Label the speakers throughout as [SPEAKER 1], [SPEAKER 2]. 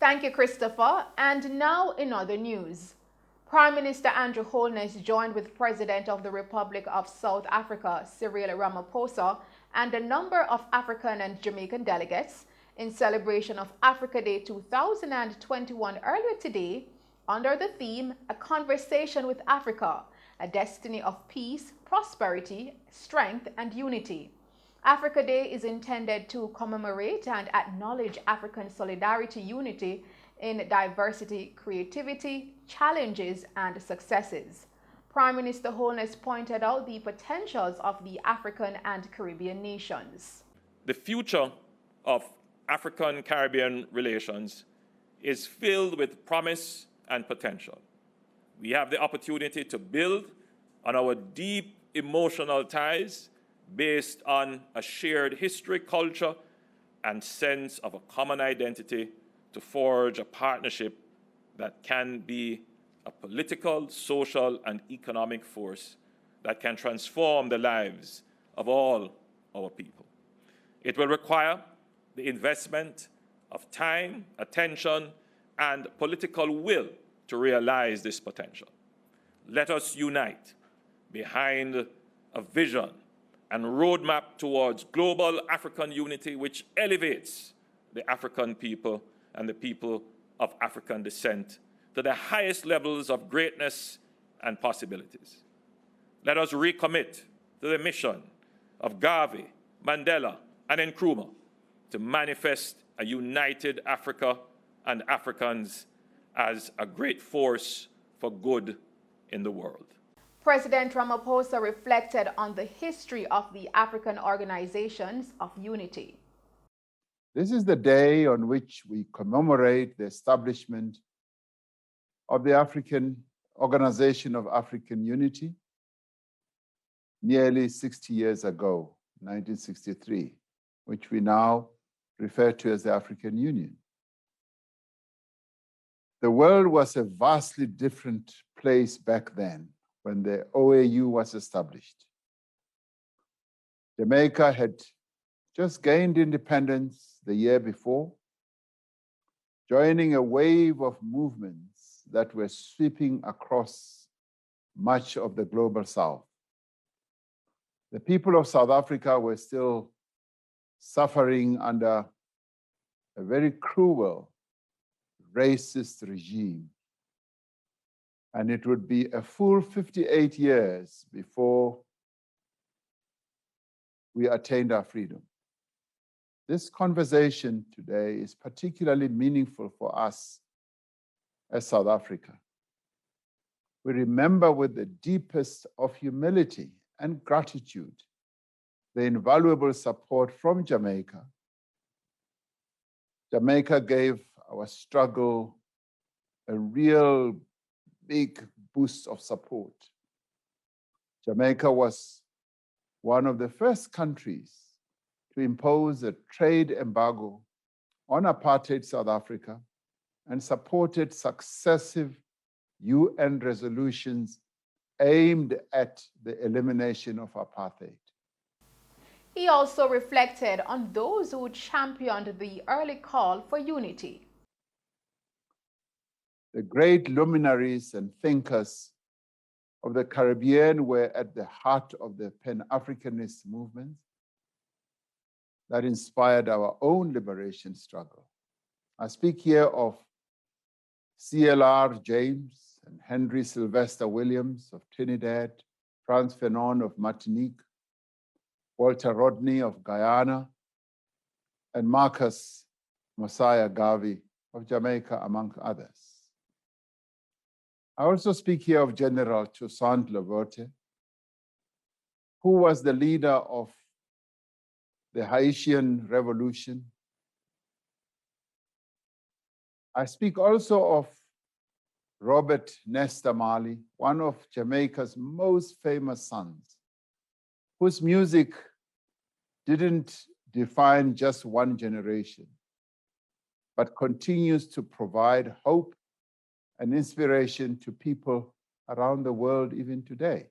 [SPEAKER 1] Thank you, Christopher. And now in other news. Prime Minister Andrew Holness joined with President of the Republic of South Africa, Cyril Ramaphosa, and a number of African and Jamaican delegates in celebration of Africa Day 2021 earlier today under the theme A Conversation with Africa, a destiny of peace, prosperity, strength, and unity. Africa Day is intended to commemorate and acknowledge African solidarity, unity in diversity, creativity, challenges, and successes. Prime Minister Holness pointed out the potentials of the African and Caribbean nations.
[SPEAKER 2] The future of African-Caribbean relations is filled with promise and potential. We have the opportunity to build on our deep emotional ties based on a shared history, culture, and sense of a common identity to forge a partnership that can be a political, social, and economic force that can transform the lives of all our people. It will require the investment of time, attention, and political will to realize this potential. Let us unite behind a vision and roadmap towards global African unity, which elevates the African people and the people of African descent to the highest levels of greatness and possibilities. Let us recommit to the mission of Garvey, Mandela, and Nkrumah to manifest a united Africa and Africans as a great force for good in the world.
[SPEAKER 1] President Ramaphosa reflected on the history of the African Organizations of Unity.
[SPEAKER 3] This is the day on which we commemorate the establishment of the African Organization of African Unity nearly 60 years ago, 1963, which we now refer to as the African Union. The world was a vastly different place back then when the OAU was established. Jamaica had just gained independence the year before, joining a wave of movements that were sweeping across much of the global South. The people of South Africa were still suffering under a very cruel, racist regime. And it would be a full 58 years before we attained our freedom. This conversation today is particularly meaningful for us as South Africa. We remember with the deepest of humility and gratitude the invaluable support from Jamaica. Jamaica gave our struggle a real big boost of support. Jamaica was one of the first countries to impose a trade embargo on apartheid South Africa and supported successive UN resolutions aimed at the elimination of apartheid.
[SPEAKER 1] He also reflected on those who championed the early call for unity.
[SPEAKER 3] The great luminaries and thinkers of the Caribbean were at the heart of the Pan-Africanist movement that inspired our own liberation struggle. I speak here of CLR James and Henry Sylvester Williams of Trinidad, Frantz Fanon of Martinique, Walter Rodney of Guyana, and Marcus Mosiah Garvey of Jamaica, among others. I also speak here of General Toussaint Louverture, who was the leader of the Haitian Revolution. I speak also of Robert Nesta Marley, one of Jamaica's most famous sons, whose music didn't define just one generation, but continues to provide hope and inspiration to people around the world even today.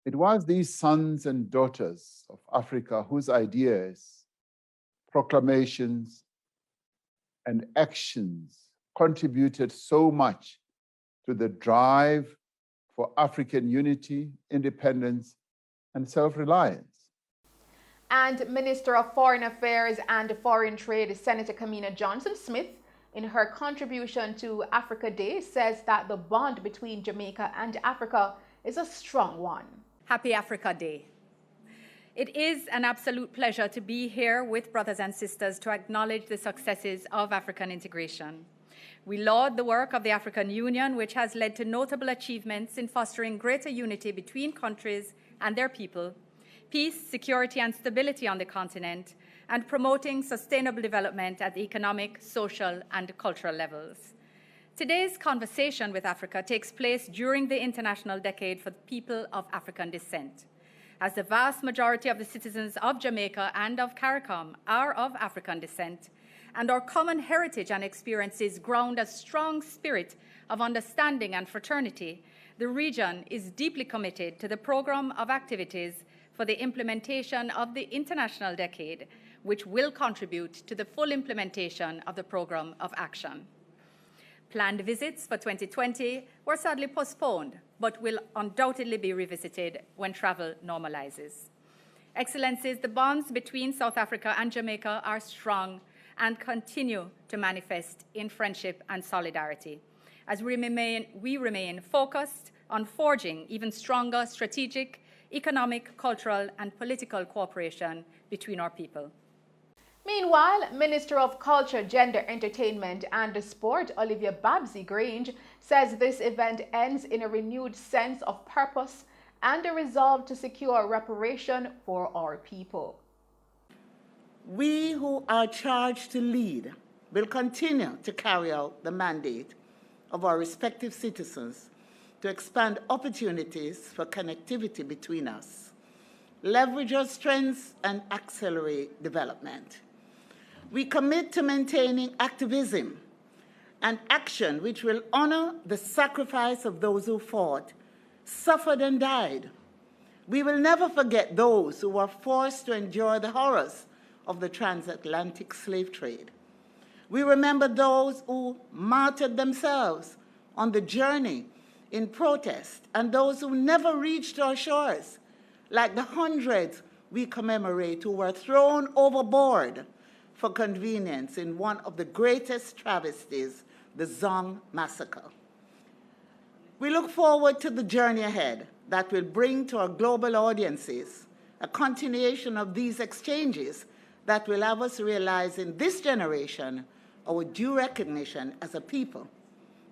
[SPEAKER 3] It was these sons and daughters of Africa whose ideas, proclamations, and actions contributed so much to the drive for African unity, independence, and self-reliance.
[SPEAKER 1] And Minister of Foreign Affairs and Foreign Trade, Senator Kamina Johnson-Smith, in her contribution to Africa Day, says that the bond between Jamaica and Africa is a strong one.
[SPEAKER 4] Happy Africa Day. It is an absolute pleasure to be here with brothers and sisters to acknowledge the successes of African integration. We laud the work of the African Union, which has led to notable achievements in fostering greater unity between countries and their people, peace, security, and stability on the continent, and promoting sustainable development at the economic, social, and cultural levels. Today's conversation with Africa takes place during the International Decade for the People of African Descent. As the vast majority of the citizens of Jamaica and of CARICOM are of African descent, and our common heritage and experiences ground a strong spirit of understanding and fraternity, the region is deeply committed to the program of activities for the implementation of the International Decade, which will contribute to the full implementation of the program of action. Planned visits for 2020 were sadly postponed, but will undoubtedly be revisited when travel normalizes. Excellencies, the bonds between South Africa and Jamaica are strong and continue to manifest in friendship and solidarity, as we remain focused on forging even stronger strategic, economic, cultural, and political cooperation between our people.
[SPEAKER 1] Meanwhile, Minister of Culture, Gender, Entertainment and Sport, Olivia Babsy-Grange, says this event ends in a renewed sense of purpose and a resolve to secure reparation for our people.
[SPEAKER 5] We who are charged to lead will continue to carry out the mandate of our respective citizens to expand opportunities for connectivity between us, leverage our strengths, and accelerate development. We commit to maintaining activism and action which will honor the sacrifice of those who fought, suffered, and died. We will never forget those who were forced to endure the horrors of the transatlantic slave trade. We remember those who martyred themselves on the journey in protest and those who never reached our shores, like the hundreds we commemorate who were thrown overboard for convenience in one of the greatest travesties, the Zong Massacre. We look forward to the journey ahead that will bring to our global audiences a continuation of these exchanges that will have us realize in this generation our due recognition as a people,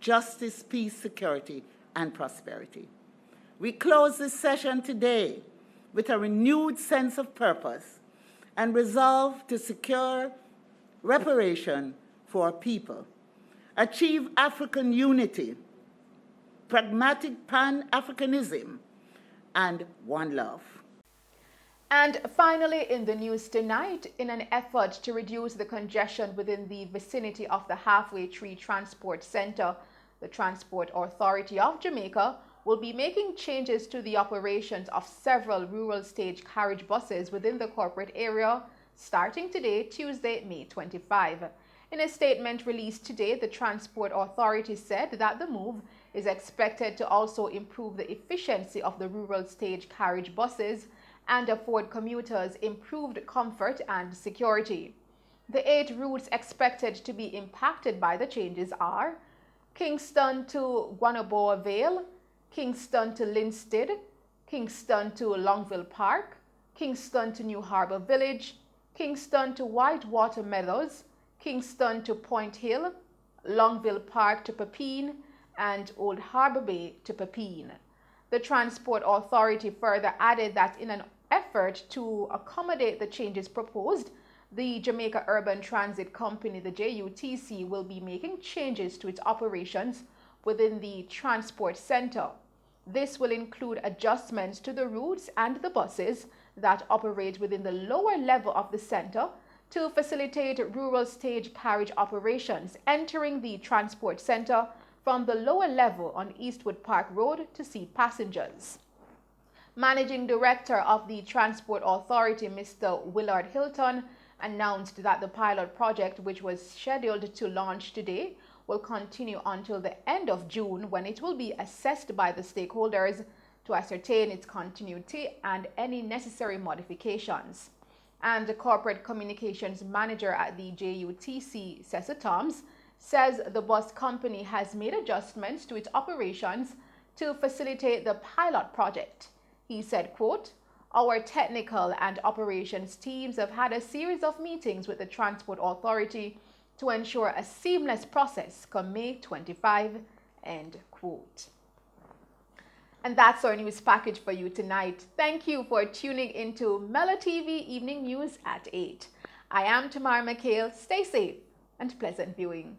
[SPEAKER 5] justice, peace, security, and prosperity. We close this session today with a renewed sense of purpose and resolve to secure reparation for our people, achieve African unity, pragmatic Pan-Africanism, and one love.
[SPEAKER 1] And finally, in the news tonight, in an effort to reduce the congestion within the vicinity of the Halfway Tree Transport Center, the Transport Authority of Jamaica will be making changes to the operations of several rural stage carriage buses within the corporate area starting today, Tuesday, May 25. In a statement released today, the Transport Authority said that the move is expected to also improve the efficiency of the rural stage carriage buses and afford commuters improved comfort and security. The 8 routes expected to be impacted by the changes are Kingston to Guanaboa Vale, Kingston to Linstead, Kingston to Longville Park, Kingston to New Harbour Village, Kingston to Whitewater Meadows, Kingston to Point Hill, Longville Park to Pepine, and Old Harbour Bay to Pepine. The Transport Authority further added that in an effort to accommodate the changes proposed, the Jamaica Urban Transit Company, the JUTC, will be making changes to its operations within the transport center. This will include adjustments to the routes and the buses that operate within the lower level of the center to facilitate rural stage carriage operations entering the transport center from the lower level on Eastwood Park Road to see passengers. Managing Director of the Transport Authority, Mr. Willard Hilton, announced that the pilot project, which was scheduled to launch today, will continue until the end of June, when it will be assessed by the stakeholders to ascertain its continuity and any necessary modifications. And the corporate communications manager at the JUTC, Cecil Toms, says the bus company has made adjustments to its operations to facilitate the pilot project. He said, quote, "Our technical and operations teams have had a series of meetings with the Transport Authority to ensure a seamless process come May 25, end quote." And that's our news package for you tonight. Thank you for tuning into Mello TV Evening News at 8. I am Tamara McHale. Stay safe and pleasant viewing.